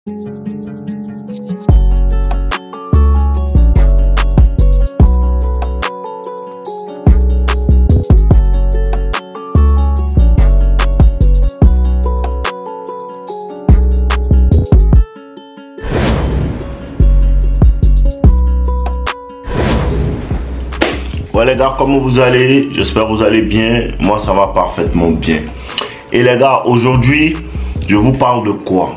Ouais les gars, comment vous allez? J'espère que vous allez bien. Moi ça va parfaitement bien. Et les gars, aujourd'hui je vous parle de quoi?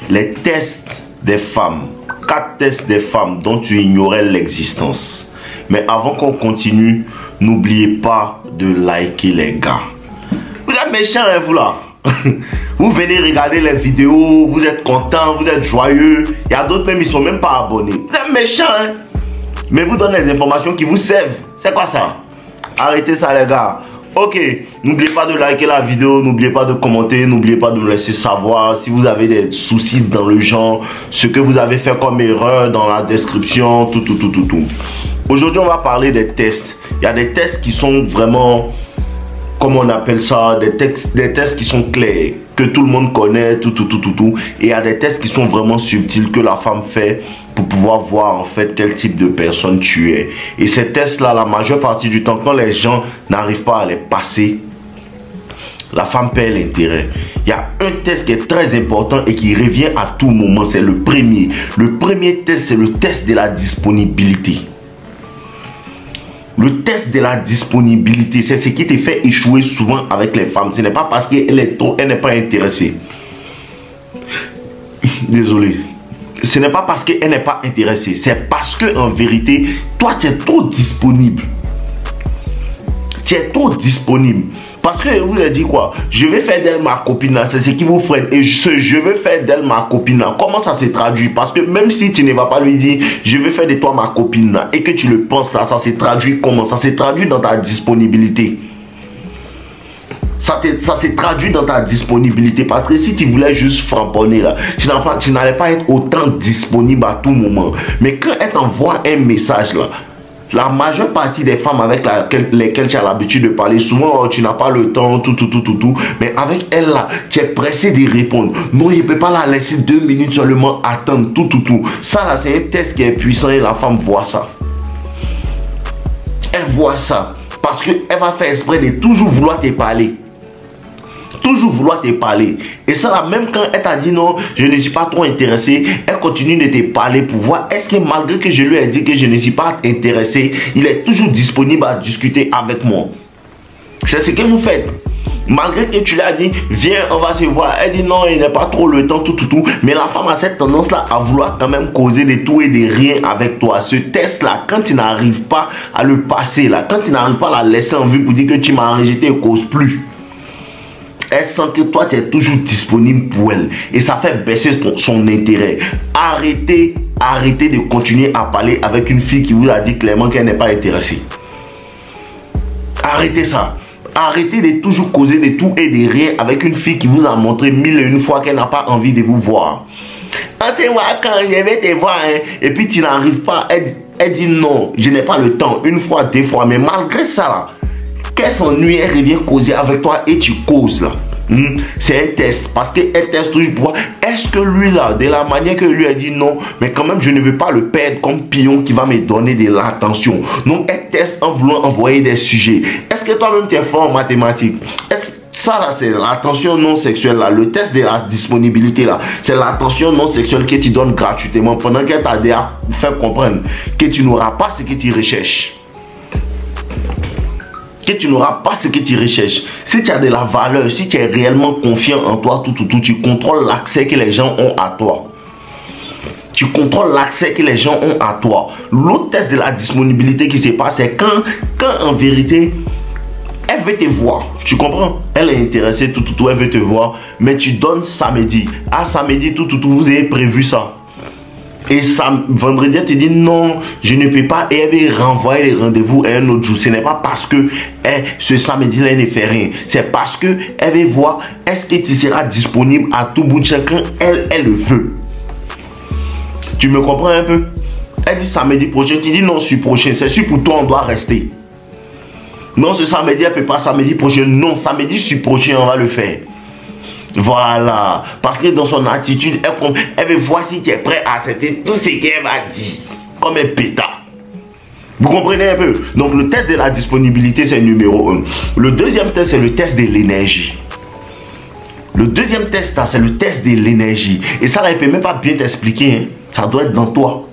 Les tests des femmes. 4 tests des femmes dont tu ignorais l'existence. Mais avant qu'on continue, n'oubliez pas de liker les gars. Vous êtes méchants hein, vous là. Vous venez regarder les vidéos, vous êtes contents, vous êtes joyeux. Il y a d'autres même, ils sont même pas abonnés. Vous êtes méchants hein. Mais vous donnez les informations qui vous servent. C'est quoi ça? Arrêtez ça les gars. Ok, n'oubliez pas de liker la vidéo, n'oubliez pas de commenter, n'oubliez pas de me laisser savoir si vous avez des soucis dans le genre, ce que vous avez fait comme erreur dans la description, tout. Aujourd'hui on va parler des tests. Il y a des tests qui sont vraiment, comment on appelle ça, des tests qui sont clairs, que tout le monde connaît, tout. Et il y a des tests qui sont vraiment subtils que la femme fait pour pouvoir voir en fait quel type de personne tu es. Et ces tests-là, la majeure partie du temps, quand les gens n'arrivent pas à les passer, la femme perd l'intérêt. Il y a un test qui est très important et qui revient à tout moment, c'est le premier. Le premier test, c'est le test de la disponibilité. Le test de la disponibilité, c'est ce qui te fait échouer souvent avec les femmes. Ce n'est pas parce qu'elle n'est pas intéressée. Désolé. Ce n'est pas parce qu'elle n'est pas intéressée. C'est parce que en vérité, toi, tu es trop disponible. Tu es trop disponible. Parce que vous avez dit quoi? Je vais faire d'elle ma copine. C'est ce qui vous freine. Et je veux faire d'elle ma copine. Comment ça se traduit? Parce que même si tu ne vas pas lui dire je vais faire de toi ma copine et que tu le penses là, ça se traduit comment? Ça se traduit dans ta disponibilité. Ça se traduit dans ta disponibilité. Parce que si tu voulais juste framponner là, tu n'allais pas être autant disponible à tout moment. Mais quand elle t'envoie un message là, la majeure partie des femmes avec lesquelles tu as l'habitude de parler, souvent oh, tu n'as pas le temps, tout. Mais avec elle là, tu es pressé de répondre. Non, il ne peut pas la laisser 2 minutes seulement attendre, tout. Ça là, c'est un test qui est puissant et la femme voit ça. Elle voit ça. Parce qu'elle va faire exprès de toujours vouloir te parler. Toujours vouloir te parler. Et ça là, même quand elle t'a dit non, je ne suis pas trop intéressé, elle continue de te parler pour voir est-ce que malgré que je lui ai dit que je ne suis pas intéressé, il est toujours disponible à discuter avec moi. C'est ce que vous faites. Malgré que tu lui as dit viens on va se voir, elle dit non il n'est pas trop le temps, tout. Mais la femme a cette tendance là à vouloir quand même causer de tout et de rien avec toi. Ce test là, quand tu n'arrives pas à le passer là, quand tu n'arrives pas à la laisser en vue pour dire que tu m'as rejeté et cause plus, elle sent que toi tu es toujours disponible pour elle et ça fait baisser son intérêt. Arrêtez de continuer à parler avec une fille qui vous a dit clairement qu'elle n'est pas intéressée. Arrêtez ça. Arrêtez de toujours causer de tout et de rien avec une fille qui vous a montré 1001 fois qu'elle n'a pas envie de vous voir. C'est moi quand je vais te voir hein, et puis tu n'arrives pas, elle dit non, je n'ai pas le temps, 1 fois, 2 fois, mais malgré ça là, qu'elle s'ennuie, elle revient causer avec toi et tu causes là. C'est un test parce qu'elle teste toujours pour voir est-ce que lui là, de la manière que lui a dit non, mais quand même je ne veux pas le perdre comme pion qui va me donner de l'attention. Donc elle teste en voulant envoyer des sujets. Est-ce que toi-même tu es fort en mathématiques? Est-ce que ça là c'est l'attention non sexuelle là, le test de la disponibilité là, c'est l'attention non sexuelle que tu donnes gratuitement pendant qu'elle t'a déjà fait comprendre que tu n'auras pas ce que tu recherches. Que tu n'auras pas ce que tu recherches. Si tu as de la valeur, si tu es réellement confiant en toi, tout, tu contrôles l'accès que les gens ont à toi. Tu contrôles l'accès que les gens ont à toi. L'autre test de la disponibilité qui se passe, c'est quand en vérité, elle veut te voir. Tu comprends? Elle est intéressée, tout, elle veut te voir. Mais tu donnes samedi. À samedi, tout, vous avez prévu ça. Et ça, vendredi, elle te dit non, je ne peux pas. Et elle veut renvoyer les rendez-vous à un autre jour. Ce n'est pas parce que ce samedi-là, elle ne fait rien. C'est parce que elle veut voir est-ce que tu seras disponible à tout bout de champ quand elle le veut. Tu me comprends un peu? Elle dit samedi prochain, tu dis non, ce prochain. C'est sûr pour toi, on doit rester. Non, ce samedi, elle ne peut pas samedi prochain. Non, samedi, ce prochain, on va le faire. Voilà. Parce que dans son attitude, elle veut voir si tu es prêt à accepter tout ce qu'elle va dire. Comme un pétard. Vous comprenez un peu? Donc le test de la disponibilité, c'est numéro 1. Le deuxième test, c'est le test de l'énergie. Le deuxième test, c'est le test de l'énergie. Et ça, là, il ne peut même pas bien t'expliquer. Hein. Ça doit être dans toi.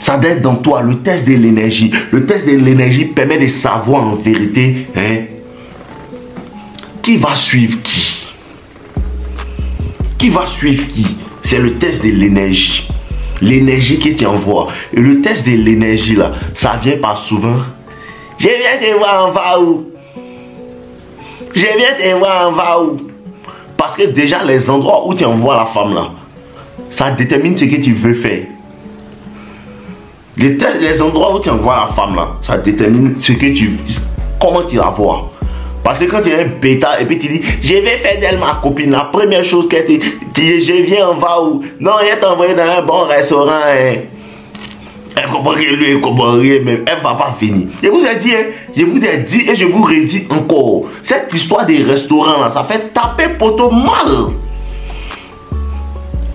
Ça doit être dans toi, le test de l'énergie. Le test de l'énergie permet de savoir en vérité qui va suivre qui. Qui va suivre qui? C'est le test de l'énergie. L'énergie qui t'envoie. Et le test de l'énergie, là, ça vient pas souvent. Je viens te voir, on va où? Je viens te voir, on va où? Parce que déjà, les endroits où tu envoies la femme, là, ça détermine ce que tu veux faire. Les endroits où tu envoies la femme, là, ça détermine ce que comment tu la vois. Parce que quand tu es un bêta et puis tu dis, je vais faire d'elle ma copine, la première chose qu'elle te dit, je viens, on va où? Non, elle t'a envoyé dans un bon restaurant. Hein. Elle comprend rien, lui, elle comprend rien, mais elle va pas finir. Je vous ai dit, hein, je vous ai dit et je vous redis encore. Cette histoire des restaurants là, ça fait taper poteau mal.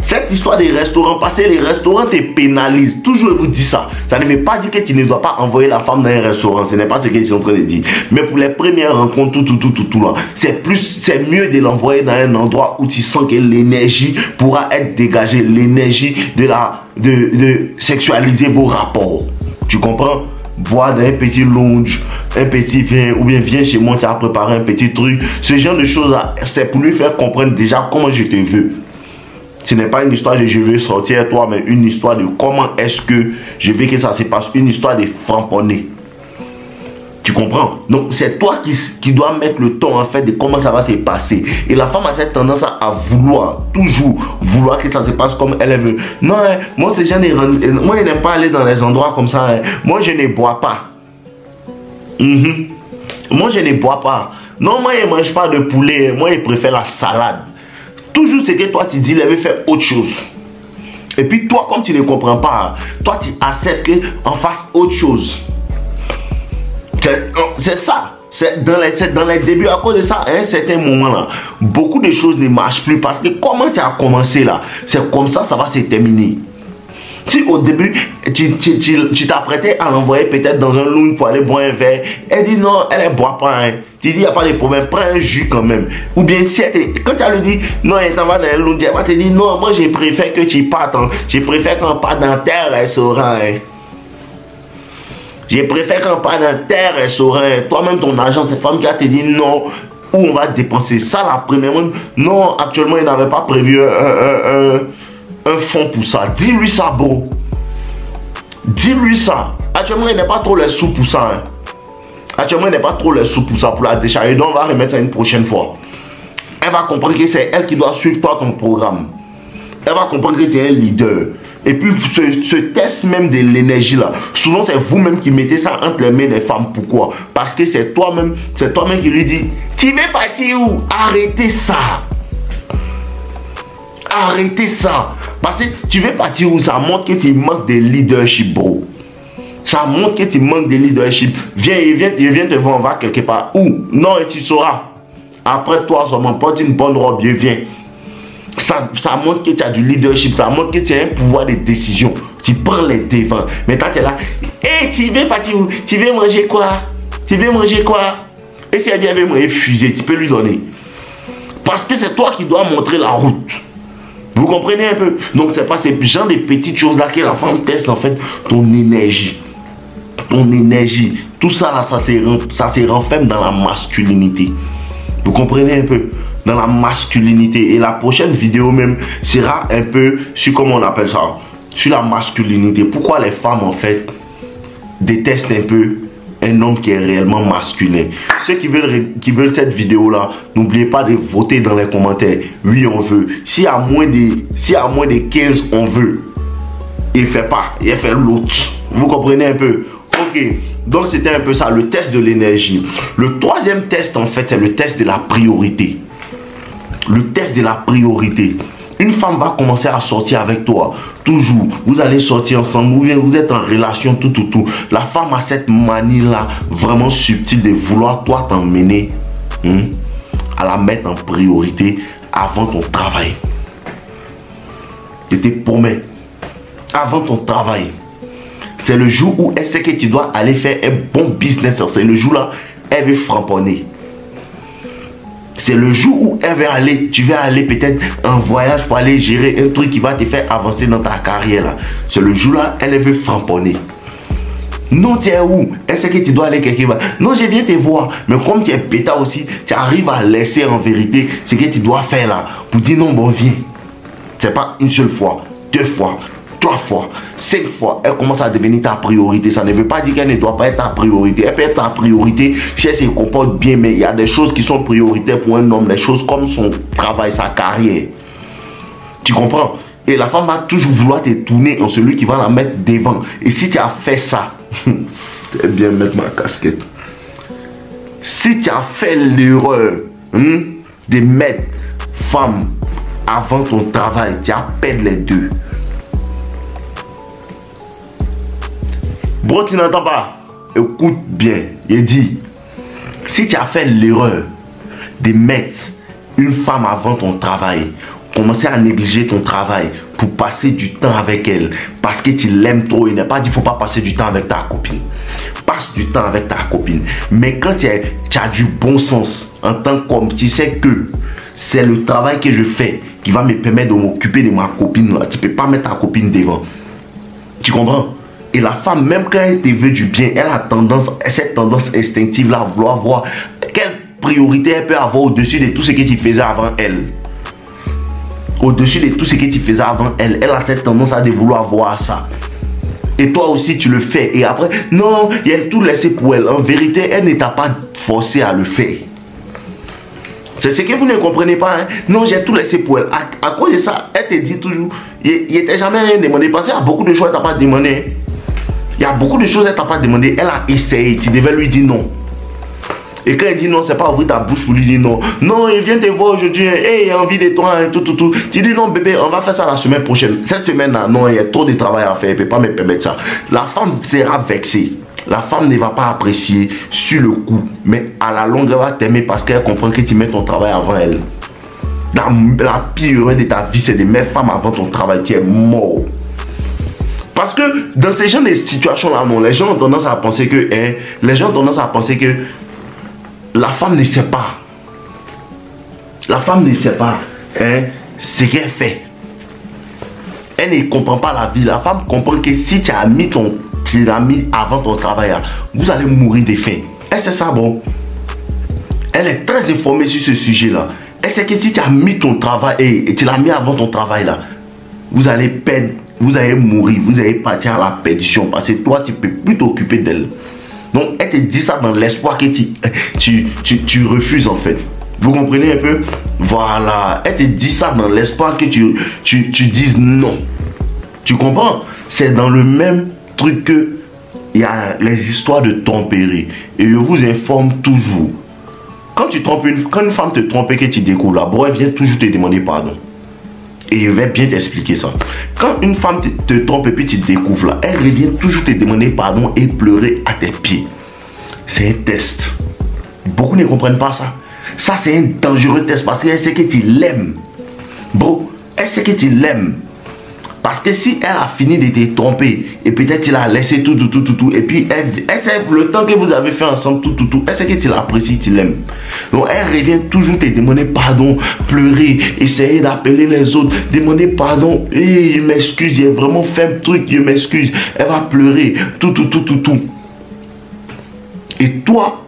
Cette histoire des restaurants, parce que les restaurants te pénalisent. Toujours, je vous dis ça. Ça ne veut pas dire que tu ne dois pas envoyer la femme dans un restaurant. Ce n'est pas ce qu'ils sont en train de dire. Mais pour les premières rencontres, tout là, c'est mieux de l'envoyer dans un endroit où tu sens que l'énergie pourra être dégagée. L'énergie de sexualiser vos rapports. Tu comprends? Boire dans un petit lounge, un petit vin, ou bien viens chez moi, tu as préparé un petit truc. Ce genre de choses là, c'est pour lui faire comprendre déjà comment je te veux. Ce n'est pas une histoire de je veux sortir toi, mais une histoire de comment est-ce que je veux que ça se passe. Une histoire de framponner. Tu comprends? Donc c'est toi qui dois mettre le ton en fait de comment ça va se passer. Et la femme a cette tendance à vouloir, toujours vouloir que ça se passe comme elle veut. Non, hein, moi ces gens, moi je n'aime pas aller dans les endroits comme ça. Hein. Moi je ne bois pas. Moi je ne bois pas. Non, moi je ne mange pas de poulet. Moi je préfère la salade. Toujours ce que toi tu dis, il veut faire autre chose. Et puis toi, comme tu ne comprends pas, toi tu acceptes qu'on fasse autre chose. C'est ça. C'est dans les débuts, à cause de ça, à un certain moment là, beaucoup de choses ne marchent plus. Parce que comment tu as commencé là, c'est comme ça, ça va se terminer. Si au début, tu t'apprêtais à l'envoyer peut-être dans un lounge pour aller boire un verre, elle dit non, elle ne boit pas. Hein. Tu dis, il n'y a pas de problème, prends un jus quand même. Ou bien, si quand tu lui dis, non, elle t'en va dans un lounge, elle va te dire, non, moi je préfère que tu partes, hein. Je préfère qu'on parte dans tel restaurant. Hein. Je préfère qu'on parte dans tel restaurant. Hein. Toi-même, ton agent, cette femme qui a te dit non, où on va dépenser ça la première fois. Non, actuellement, il n'avait pas prévu un fonds pour ça. Dis-lui ça, bro. Dis-lui ça. Actuellement, il n'est pas trop les sous pour ça. Hein. Actuellement, il n'est pas trop les sous pour ça, pour la décharger. Donc, on va remettre une prochaine fois. Elle va comprendre que c'est elle qui doit suivre toi ton programme. Elle va comprendre que tu es un leader. Et puis, ce test même de l'énergie là, souvent c'est vous-même qui mettez ça entre les mains des femmes. Pourquoi? Parce que c'est toi-même qui lui dit, tu veux partir où? Arrêtez ça. Arrêtez ça. Parce que tu veux partir où? Ça montre que tu manques de leadership, bro. Ça montre que tu manques de leadership. Viens te voir, on va quelque part. Où? Non, et tu sauras. Après toi, seulement, porte une bonne robe, viens. Ça montre que tu as du leadership. Ça montre que tu as un pouvoir de décision. Tu prends les devants. Maintenant, tu es là. Hé, tu veux partir où? Tu veux manger quoi? Tu veux manger quoi? Et si elle dit, elle veut me refuser, tu peux lui donner. Parce que c'est toi qui dois montrer la route. Vous comprenez un peu? Donc, c'est pas ces genre de petites choses-là que la femme teste en fait ton énergie. Ton énergie. Tout ça là, ça se renferme dans la masculinité. Vous comprenez un peu? Dans la masculinité. Et la prochaine vidéo même sera un peu sur, comment on appelle ça? Sur la masculinité. Pourquoi les femmes en fait détestent un peu un homme qui est réellement masculin. Ceux qui veulent cette vidéo là, n'oubliez pas de voter dans les commentaires. Oui, on veut. Si à moins de 15 on veut, il fait pas, il fait l'autre. Vous comprenez un peu? Ok, donc c'était un peu ça, le test de l'énergie. Le troisième test en fait, c'est le test de la priorité. Le test de la priorité. Une femme va commencer à sortir avec toi. Toujours. Vous allez sortir ensemble. Vous êtes en relation, tout. La femme a cette manie-là, vraiment subtile, de vouloir toi t'emmener, à la mettre en priorité, avant ton travail. Je te promets, avant ton travail. C'est le jour où elle sait que tu dois aller faire un bon business. C'est le jour là, elle veut framponner. C'est le jour où elle va aller, tu vas aller peut-être en voyage pour aller gérer un truc qui va te faire avancer dans ta carrière. C'est le jour là, elle veut framponner. Non, tu es où? Elle sait que tu dois aller quelque part. Non, je viens te voir. Mais comme tu es bêta aussi, tu arrives à laisser en vérité ce que tu dois faire là. Pour dire non, bon, viens. C'est pas une seule fois, 2 fois, 3 fois, 5 fois. Elle commence à devenir ta priorité. Ça ne veut pas dire qu'elle ne doit pas être ta priorité. Elle peut être ta priorité si elle se comporte bien. Mais il y a des choses qui sont prioritaires pour un homme. Des choses comme son travail, sa carrière. Tu comprends? Et la femme va toujours vouloir te tourner en celui qui va la mettre devant. Et si tu as fait ça, c'est bien mettre ma casquette. Si tu as fait l'erreur de mettre femme avant ton travail, tu as perdu les deux. Bro, tu n'entends pas? Écoute bien. Il dit, si tu as fait l'erreur de mettre une femme avant ton travail, commencer à négliger ton travail pour passer du temps avec elle parce que tu l'aimes trop. Il n'est pas dit qu'il ne faut pas passer du temps avec ta copine. Passe du temps avec ta copine. Mais quand tu as du bon sens en tant qu'homme, tu sais que c'est le travail que je fais qui va me permettre de m'occuper de ma copine. Là. Tu ne peux pas mettre ta copine devant. Tu comprends? Et la femme, même quand elle te veut du bien, elle a tendance, cette tendance instinctive là à vouloir voir quelle priorité elle peut avoir au-dessus de tout ce que tu faisais avant elle. Au-dessus de tout ce que tu faisais avant elle. Elle a cette tendance à vouloir voir ça. Et toi aussi tu le fais. Et après, non, il a tout laissé pour elle. En vérité, elle ne t'a pas forcé à le faire. C'est ce que vous ne comprenez pas. Hein? Non, j'ai tout laissé pour elle. À cause de ça, elle te dit toujours, il n'était jamais rien demandé. Parce qu'il y a beaucoup de choses qu'elle ne t'a pas demandé. Il y a beaucoup de choses qu'elle ne t'a pas demandé. Elle a essayé. Tu devais lui dire non. Et quand elle dit non, c'est pas ouvrir ta bouche pour lui dire non. Non, il vient te voir aujourd'hui. Hey, il a envie de toi. Tout. Tu dis non, bébé, on va faire ça la semaine prochaine. Cette semaine-là, non, il y a trop de travail à faire. Elle ne peut pas me permettre ça. La femme sera vexée. La femme ne va pas apprécier sur le coup. Mais à la longue, elle va t'aimer parce qu'elle comprend que tu mets ton travail avant elle. La pire de ta vie, c'est de mettre femme avant ton travail. Tu es mort. Parce que dans ces genres de situations-là, non, les gens ont tendance à penser que la femme ne sait pas. La femme ne sait pas ce qu'elle fait. Elle ne comprend pas la vie. La femme comprend que si tu l'as mis avant ton travail, vous allez mourir de faim. Elle sait ça, bon. Elle est très informée sur ce sujet-là. Elle sait que si tu as mis ton travail et tu l'as mis avant ton travail, là, vous allez perdre, vous allez mourir, vous allez partir à la perdition. Parce que toi, tu ne peux plus t'occuper d'elle. Donc, elle te dit ça dans l'espoir que tu refuses en fait. Vous comprenez un peu? Voilà. Elle te dit ça dans l'espoir que tu dises non. Tu comprends? C'est dans le même truc que il y a les histoires de tromperie. Et je vous informe toujours. Quand une femme te trompe et que tu découvres là, bon, elle vient toujours te demander pardon. Et je vais bien t'expliquer ça. Quand une femme te trompe et puis tu découvres là, elle revient toujours te demander pardon et pleurer à tes pieds. C'est un test. Beaucoup ne comprennent pas ça. Ça, c'est un dangereux test parce qu'elle sait que tu l'aimes. Bro, elle sait que tu l'aimes. Parce que si elle a fini de te tromper et peut-être tu l'as laissé tout, et puis elle sait le temps que vous avez fait ensemble, tout, elle sait que tu l'apprécies, tu l'aimes. Donc elle revient toujours te demander pardon, pleurer, essayer d'appeler les autres, demander pardon, et je m'excuse, j'ai vraiment fait un truc, je m'excuse. Elle va pleurer, tout. Et toi,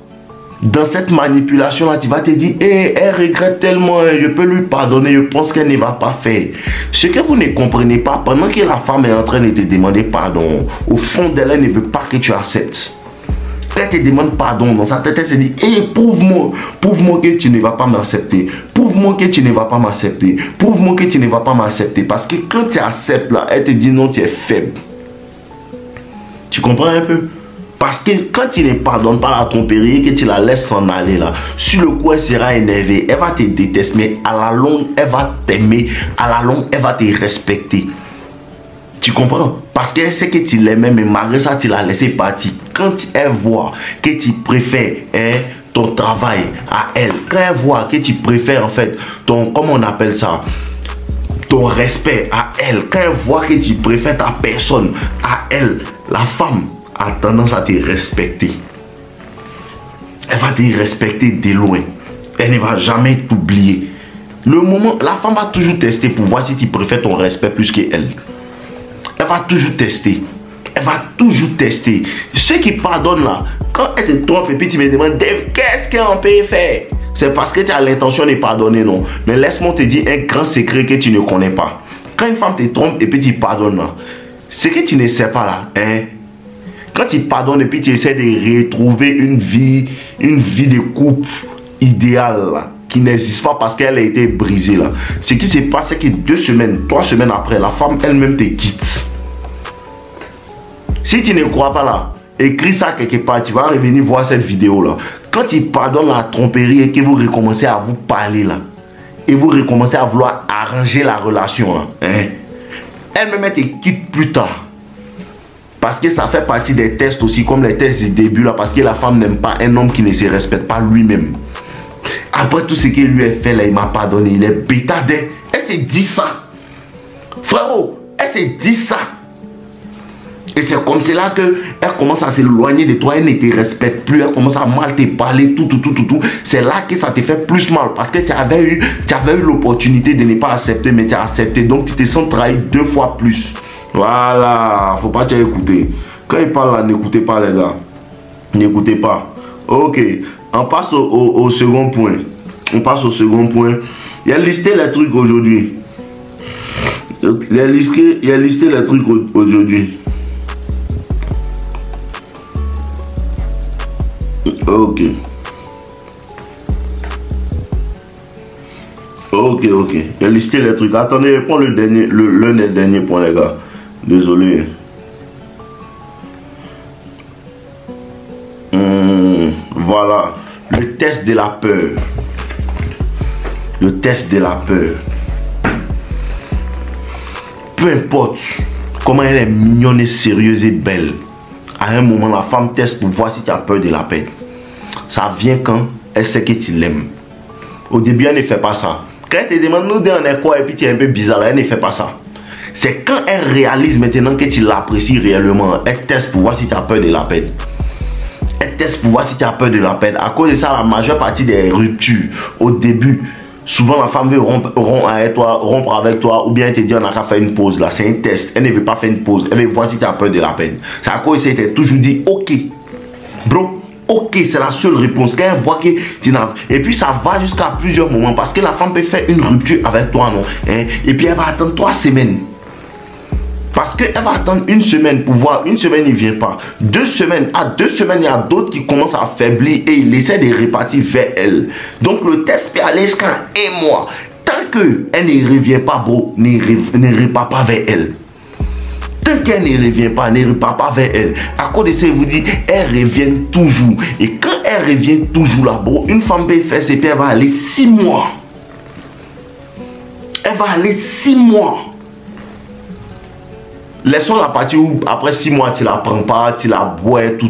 dans cette manipulation-là, tu vas te dire, elle regrette tellement, je peux lui pardonner, je pense qu'elle ne va pas faire. Ce que vous ne comprenez pas, pendant que la femme est en train de te demander pardon, au fond d'elle, elle ne veut pas que tu acceptes. Elle te demande pardon, dans sa tête, elle se dit, prouve-moi que tu ne vas pas m'accepter. Prouve-moi que tu ne vas pas m'accepter. Prouve-moi que tu ne vas pas m'accepter. Parce que quand tu acceptes là, elle te dit non, tu es faible. Tu comprends un peu? Parce que quand tu ne pardonnes pas la tromperie et que tu la laisses s'en aller là, sur le coup elle sera énervée, elle va te détester, mais à la longue elle va t'aimer, à la longue elle va te respecter. Tu comprends? Parce qu'elle sait que tu l'aimais, mais malgré ça tu l'as laissé partir. Quand elle voit que tu préfères ton travail à elle, quand elle voit que tu préfères en fait ton, comment on appelle ça, ton respect à elle, quand elle voit que tu préfères ta personne à elle, la femme a tendance à te respecter. Elle va te respecter de loin. Elle ne va jamais t'oublier. Le moment, la femme va toujours tester pour voir si tu préfères ton respect plus qu'elle. Elle va toujours tester. Elle va toujours tester. Ceux qui pardonnent là, quand elle te trompe et puis tu me demandes qu'est-ce qu'on peut faire, c'est parce que tu as l'intention de pardonner, non. Mais laisse-moi te dire un grand secret que tu ne connais pas. Quand une femme te trompe et puis tu pardonnes là, ce que tu ne sais pas là, hein, quand tu pardonnes et puis tu essaies de retrouver une vie de couple idéale là, qui n'existe pas parce qu'elle a été brisée là. Ce qui s'est passé, c'est que 2 semaines, 3 semaines après, la femme elle-même te quitte. Si tu ne crois pas là, écris ça quelque part, tu vas revenir voir cette vidéo là. Quand tu pardonnes la tromperie et que vous recommencez à vous parler là, et vous recommencez à vouloir arranger la relation là, hein, elle-même te quitte plus tard. Parce que ça fait partie des tests aussi, comme les tests du début là, parce que la femme n'aime pas un homme qui ne se respecte pas lui-même. Après tout ce qu'il lui a fait là, il m'a pardonné, il est bétadé. Elle s'est dit ça. Frérot, elle s'est dit ça. Et c'est comme cela qu'elle commence à s'éloigner de toi, elle ne te respecte plus, elle commence à mal te parler, tout. C'est là que ça te fait plus mal parce que tu avais eu l'opportunité de ne pas accepter, mais tu as accepté. Donc tu te sens trahi 2 fois plus. Voilà, faut pas t'écouter. Quand il parle là, n'écoutez pas les gars. N'écoutez pas. Ok, on passe au second point. On passe au second point. Il a listé les trucs aujourd'hui. Il a listé les trucs aujourd'hui. Ok. Il a listé les trucs. Attendez, prends l'un des derniers points, les gars. Désolé. Voilà. Le test de la peur. Le test de la peur. Peu importe comment elle est mignonne et sérieuse et belle, à un moment, la femme teste pour voir si tu as peur de la peine. Ça vient quand elle sait que tu l'aimes. Au début, elle ne fait pas ça. Quand elle te demande, nous deux on est quoi, et puis tu es un peu bizarre, elle ne fait pas ça. C'est quand elle réalise maintenant que tu l'apprécies réellement, elle teste pour voir si tu as peur de la peine. Elle teste pour voir si tu as peur de la peine. À cause de ça, la majeure partie des ruptures, au début, souvent la femme veut rompre avec toi, ou bien elle te dit on a qu'à faire une pause là, c'est un test. Elle ne veut pas faire une pause, elle veut voir si tu as peur de la peine. C'est à cause de ça, elle t'a toujours dit ok, bro. Ok, c'est la seule réponse. Quand elle voit que tu n'as... Et puis ça va jusqu'à plusieurs moments. Parce que la femme peut faire une rupture avec toi, non, hein? Et puis elle va attendre 3 semaines. Parce qu'elle va attendre 1 semaine pour voir. 1 semaine, il ne vient pas. 2 semaines. À 2 semaines, il y a d'autres qui commencent à affaiblir et il essaie de repartir vers elle. Donc le test peut aller jusqu'à 1 mois. Tant qu'elle ne revient pas, bro, ne repart pas vers elle. Tant qu'elle ne revient pas, ne repart pas vers elle. À cause de ça, il vous dit, elle revient toujours. Et quand elle revient toujours là, bro, une femme peut faire ses pieds, elle va aller 6 mois. Elle va aller 6 mois. Laissons la partie où après 6 mois tu la prends pas, tu la bois, tout.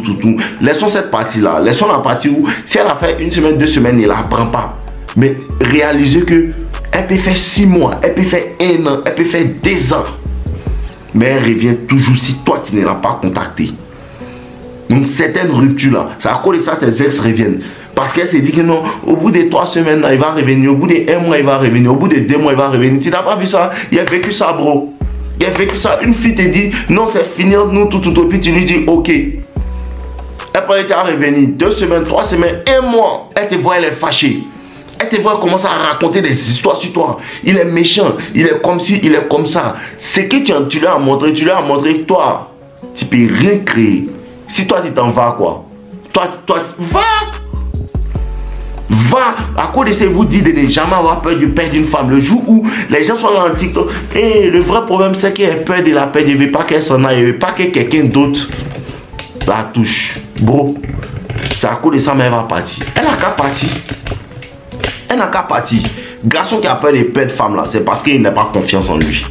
Laissons cette partie là. Laissons la partie où si elle a fait 1 semaine, 2 semaines, elle la prend pas. Mais réalisez que elle peut faire 6 mois, elle peut faire 1 an, elle peut faire 2 ans. Mais elle revient toujours si toi tu ne l'as pas contacté. Donc certaines ruptures là, c'est à cause de ça que tes ex reviennent. Parce qu'elle s'est dit que non, au bout de 3 semaines là, il va revenir, au bout de 1 mois il va revenir, au bout de 2 mois il va revenir. Tu n'as pas vu ça? Il a vécu ça, bro. Il a vécu ça. Une fille te dit non, c'est fini, nous tout, puis tu lui dis ok. Après elle t'a revenu 2 semaines, 3 semaines, 1 mois. Elle te voit, elle est fâchée. Elle te voit commencer à raconter des histoires sur toi. Il est méchant, il est comme ci, il est comme ça. Ce que tu lui as montré, que toi, tu peux rien créer. Si toi tu t'en vas quoi, toi va, à cause de ça, vous dit de ne jamais avoir peur de perdre une femme. Le jour où les gens sont dans le TikTok, et le vrai problème c'est qu'elle a peur de la perdre. Il ne veut pas qu'elle s'en aille, il ne veut pas que quelqu'un d'autre la touche. Bro, c'est à cause de ça, mais elle va partir. Elle n'a qu'à partir. Elle n'a qu'à partir. Garçon qui a peur de perdre femme là, c'est parce qu'il n'a pas confiance en lui.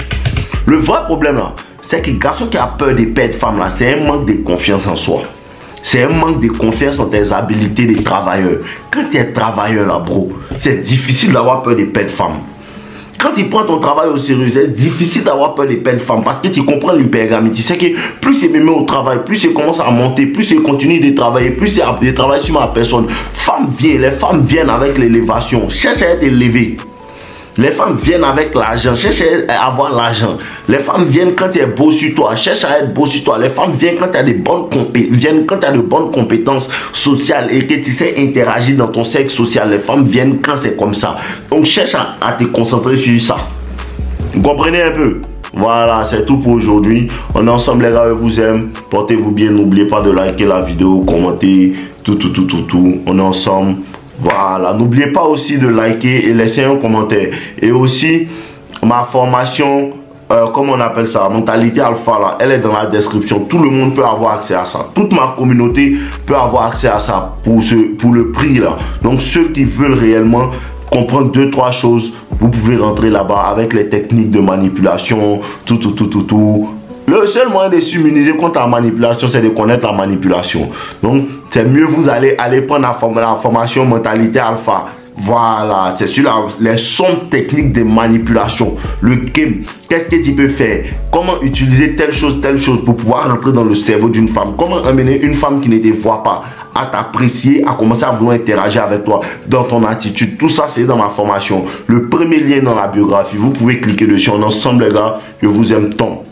Le vrai problème là, c'est que garçon qui a peur de perdre femme là, c'est un manque de confiance en soi. c'est un manque de confiance en tes habilités de travailleur. Quand tu es travailleur là, bro, c'est difficile d'avoir peur de perdre femme. Quand tu prends ton travail au sérieux, c'est difficile d'avoir peur de perdre femme parce que tu comprends l'hypergamie. Tu sais que plus c'est me met au travail, plus c'est commence à monter, plus c'est continue de travailler, plus c'est de travailler sur ma personne. Les femmes viennent avec l'élévation, cherche à être élevées. Les femmes viennent avec l'argent, cherche à avoir l'argent. Les femmes viennent quand tu es beau sur toi, cherche à être beau sur toi. Les femmes viennent quand tu as de bonnes compétences sociales et que tu sais interagir dans ton cercle social. Les femmes viennent quand c'est comme ça. Donc cherche à te concentrer sur ça. Vous comprenez un peu? Voilà, c'est tout pour aujourd'hui. On est ensemble les gars, je vous aime. Portez-vous bien, n'oubliez pas de liker la vidéo, commenter, tout. On est ensemble. Voilà, n'oubliez pas aussi de liker et laisser un commentaire. Et aussi, ma formation, comment on appelle ça, mentalité alpha, là, elle est dans la description. Tout le monde peut avoir accès à ça. Toute ma communauté peut avoir accès à ça pour le prix là. Donc ceux qui veulent réellement comprendre 2-3 choses, vous pouvez rentrer là-bas avec les techniques de manipulation, tout. Le seul moyen de s'immuniser contre la manipulation, c'est de connaître la manipulation. Donc, c'est mieux vous allez prendre la formation mentalité alpha. Voilà, c'est sur les sombres techniques de manipulation. Le game, qu'est-ce que tu peux faire? Comment utiliser telle chose pour pouvoir rentrer dans le cerveau d'une femme? Comment amener une femme qui ne te voit pas à t'apprécier, à commencer à vouloir interagir avec toi dans ton attitude? Tout ça, c'est dans ma formation. Le premier lien dans la biographie, vous pouvez cliquer dessus. On est ensemble, les gars. Je vous aime tant.